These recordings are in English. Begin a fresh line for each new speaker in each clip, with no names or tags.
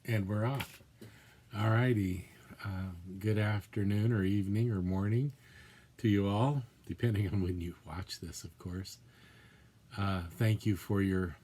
And we're off. All righty. Good afternoon or evening or morning to you all, depending on when you watch this, of course. Thank you for your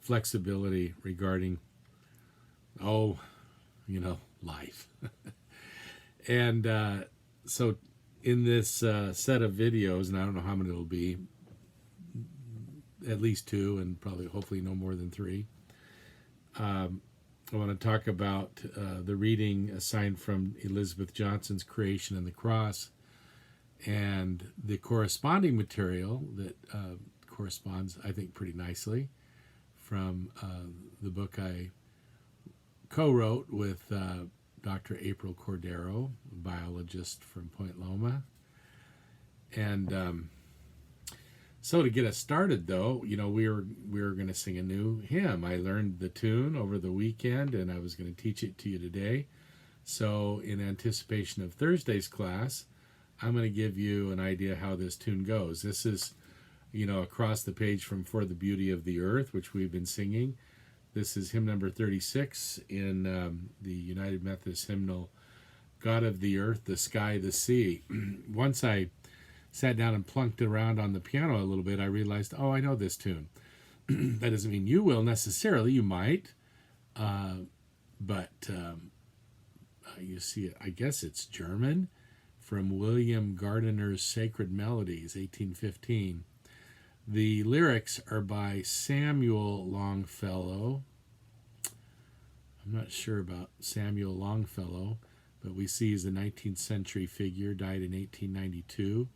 flexibility regarding, oh, life. And so, in this set of videos, and I don't know how many it'll be, at least two, and probably hopefully no more than three. I want to talk about the reading assigned from Elizabeth Johnson's Creation and the Cross, and the corresponding material that corresponds, I think, pretty nicely from the book I co-wrote with Dr. April Cordero, a biologist from Point Loma. And so to get us started, though, we were going to sing a new hymn. I learned the tune over the weekend, and I was going to teach it to you today. So in anticipation of Thursday's class, I'm going to give you an idea how this tune goes. This is, across the page from For the Beauty of the Earth, which we've been singing. This is hymn number 36 in the United Methodist hymnal, God of the Earth, the Sky, the Sea. Once I sat down and plunked around on the piano a little bit, I realized, I know this tune. That doesn't mean you will necessarily. You might. But you see it. I guess it's German, from William Gardiner's Sacred Melodies, 1815. The lyrics are by Samuel Longfellow. I'm not sure about Samuel Longfellow, but we see he's a 19th century figure, died in 1892.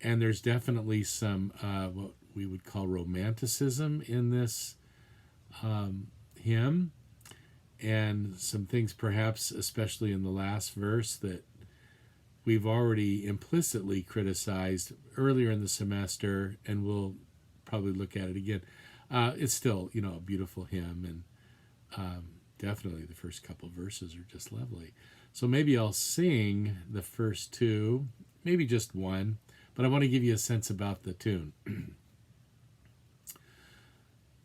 And there's definitely some what we would call romanticism in this hymn, and some things perhaps, especially in the last verse, that we've already implicitly criticized earlier in the semester, and we'll probably look at it again. It's still, a beautiful hymn, and definitely the first couple verses are just lovely. So maybe I'll sing the first two, maybe just one, but I want to give you a sense about the tune.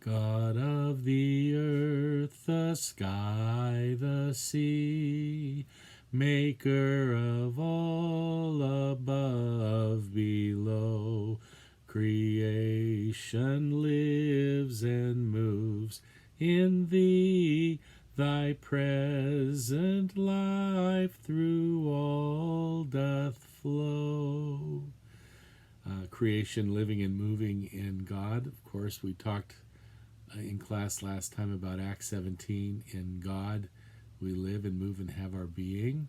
God of the earth, the sky, the sea, maker of all above, below, creation lives and moves in thee, thy present life through all doth flow. Creation living and moving in God. Of course, we talked in class last time about Acts 17. In God we live and move and have our being.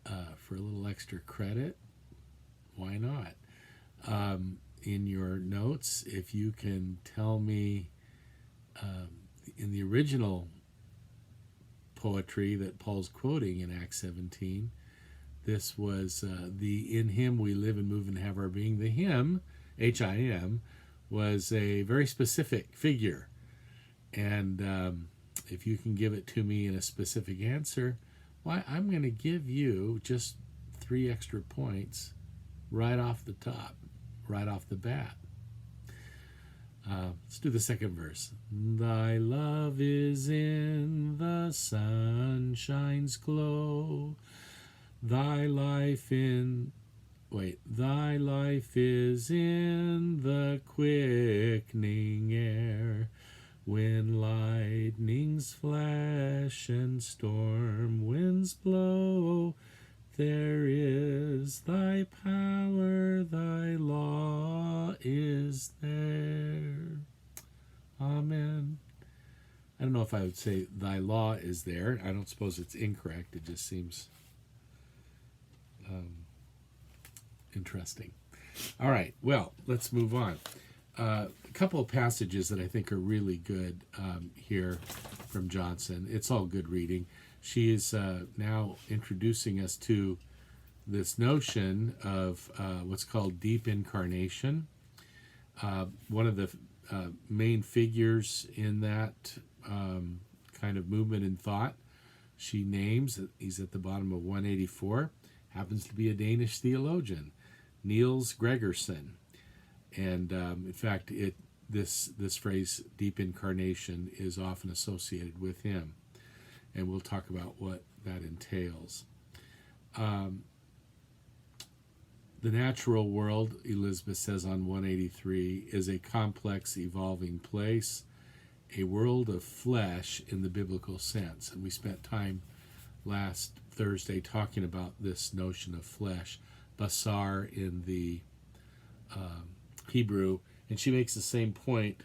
For a little extra credit, why not? In your notes, if you can tell me in the original poetry that Paul's quoting in Acts 17, this was the in him we live and move and have our being. The him, H-I-M, was a very specific figure. And if you can give it to me in a specific answer, why, I'm going to give you just 3 extra points right off the top, right off the bat. Let's do the second verse. Thy love is in the sunshine's glow. Thy life is in the quickening air. When lightnings flash and storm winds blow, there is thy power, thy law is there. Amen. I don't know if I would say thy law is there. I don't suppose it's incorrect. It just seems interesting. All right, well, let's move on. A couple of passages that I think are really good here from Johnson. It's all good reading. She is now introducing us to this notion of what's called deep incarnation. One of the main figures in that kind of movement and thought she names, he's at the bottom of 184, happens to be a Danish theologian, Niels Gregersen. And in fact, it this phrase, deep incarnation, is often associated with him. And we'll talk about what that entails. The natural world, Elizabeth says on 183, is a complex, evolving place, a world of flesh in the biblical sense. And we spent time last Thursday talking about this notion of flesh, basar in the Hebrew. And she makes the same point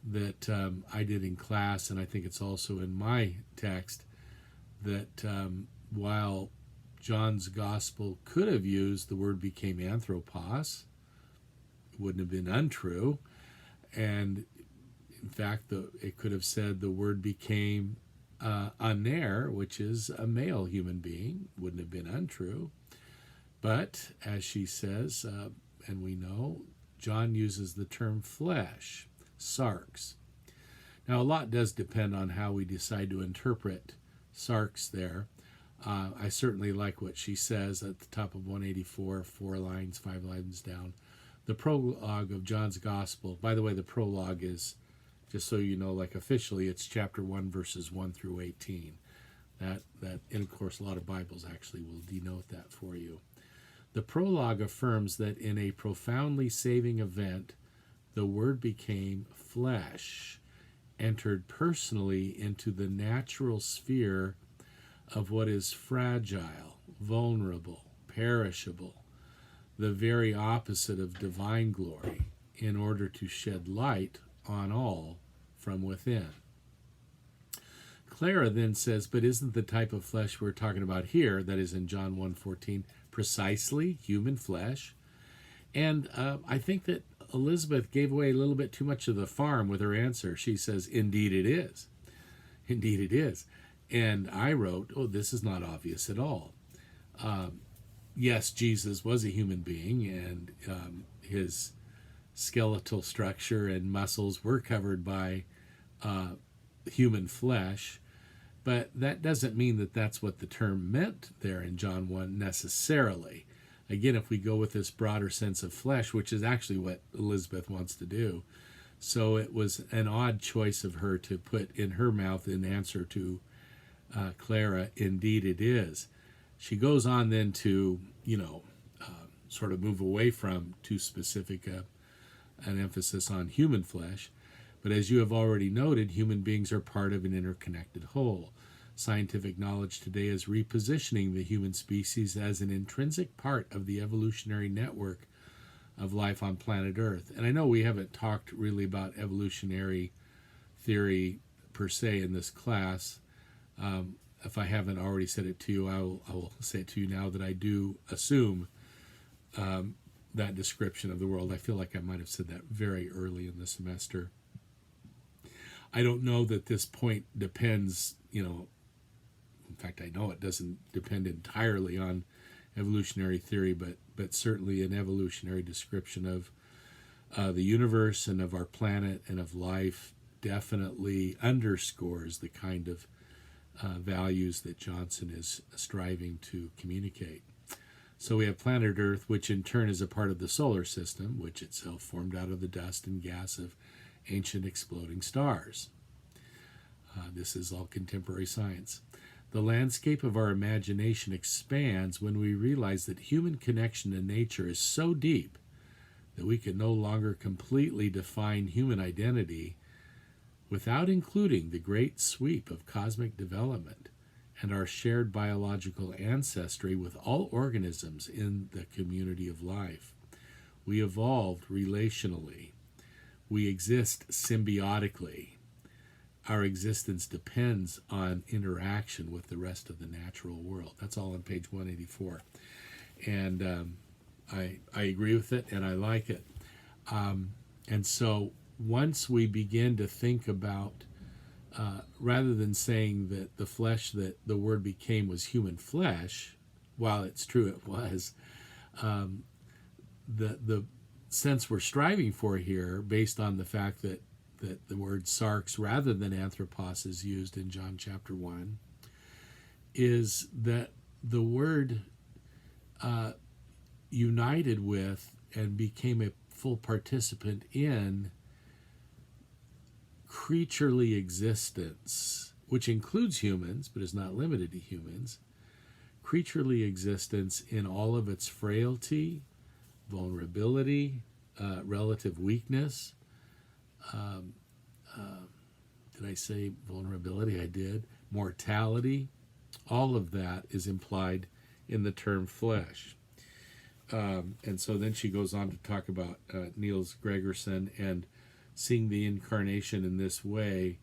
that I did in class, and I think it's also in my text, that while John's gospel could have used the word became anthropos, it wouldn't have been untrue. And in fact, it could have said the word became aner, which is a male human being, wouldn't have been untrue. But as she says, and we know, John uses the term flesh, sarx. Now, a lot does depend on how we decide to interpret sarx there. I certainly like what she says at the top of 184, 5 lines down. The prologue of John's Gospel. By the way, the prologue is, just so you know, like officially, it's chapter 1, verses 1 through 18. And of course, a lot of Bibles actually will denote that for you. The prologue affirms that in a profoundly saving event, the Word became flesh, entered personally into the natural sphere of what is fragile, vulnerable, perishable, the very opposite of divine glory, in order to shed light on all from within. Clara then says, but isn't the type of flesh we're talking about here, that is in John 1:14, precisely human flesh? And I think that Elizabeth gave away a little bit too much of the farm with her answer. She says, indeed it is. Indeed it is. And I wrote, oh, this is not obvious at all. Yes, Jesus was a human being, and his skeletal structure and muscles were covered by human flesh, but that doesn't mean that that's what the term meant there in John 1 necessarily. Again, if we go with this broader sense of flesh, which is actually what Elizabeth wants to do, so it was an odd choice of her to put in her mouth in answer to Clara, indeed it is. She goes on then to, sort of move away from too specific an emphasis on human flesh. But as you have already noted, human beings are part of an interconnected whole. Scientific knowledge today is repositioning the human species as an intrinsic part of the evolutionary network of life on planet Earth. And I know we haven't talked really about evolutionary theory per se in this class. If I haven't already said it to you, I will say it to you now that I do assume that description of the world. I feel like I might have said that very early in the semester. I don't know that this point depends, in fact, I know it doesn't depend entirely on evolutionary theory, but certainly an evolutionary description of the universe and of our planet and of life definitely underscores the kind of values that Johnson is striving to communicate. So we have planet Earth, which in turn is a part of the solar system, which itself formed out of the dust and gas of ancient exploding stars. This is all contemporary science. The landscape of our imagination expands when we realize that human connection to nature is so deep that we can no longer completely define human identity without including the great sweep of cosmic development and our shared biological ancestry with all organisms in the community of life. We evolved relationally. We exist symbiotically. Our existence depends on interaction with the rest of the natural world. That's all on page 184. And I agree with it, and I like it. And so once we begin to think about, rather than saying that the flesh that the Word became was human flesh, while it's true it was, the sense we're striving for here, based on the fact that the word sarx rather than anthropos is used in John chapter 1, is that the Word united with and became a full participant in creaturely existence, which includes humans, but is not limited to humans, creaturely existence in all of its frailty, vulnerability, relative weakness. Did I say vulnerability? I did. Mortality. All of that is implied in the term flesh. And so then she goes on to talk about Niels Gregerson, and seeing the incarnation in this way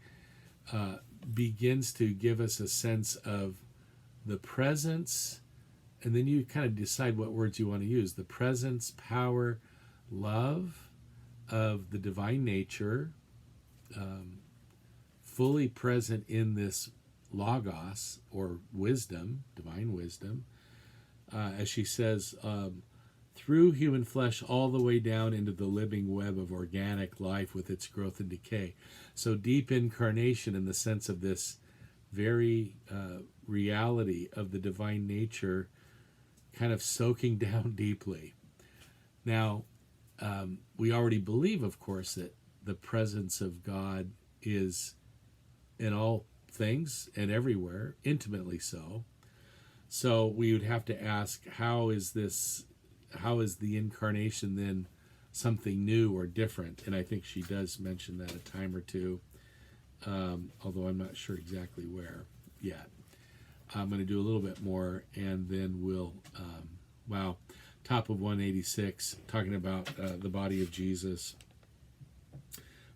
begins to give us a sense of the presence, and then you kind of decide what words you want to use. The presence, power, love of the divine nature, fully present in this logos, or wisdom, divine wisdom, as she says, through human flesh all the way down into the living web of organic life with its growth and decay. So deep incarnation in the sense of this very reality of the divine nature kind of soaking down deeply. Now, we already believe, of course, that the presence of God is in all things and everywhere, intimately so. So we would have to ask, how is the incarnation then something new or different? And I think she does mention that a time or two, although I'm not sure exactly where yet. I'm going to do a little bit more, and then we'll, top of 186, talking about the body of Jesus.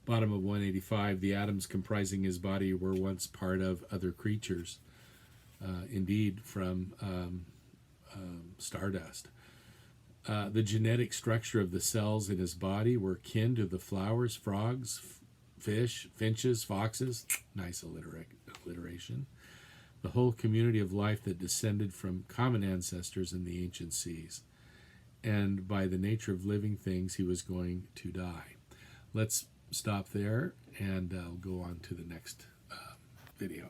Bottom of 185, the atoms comprising his body were once part of other creatures, indeed from stardust. The genetic structure of the cells in his body were kin to the flowers, frogs, fish, finches, foxes. Nice alliteration. The whole community of life that descended from common ancestors in the ancient seas. And by the nature of living things, he was going to die. Let's stop there, and I'll go on to the next video.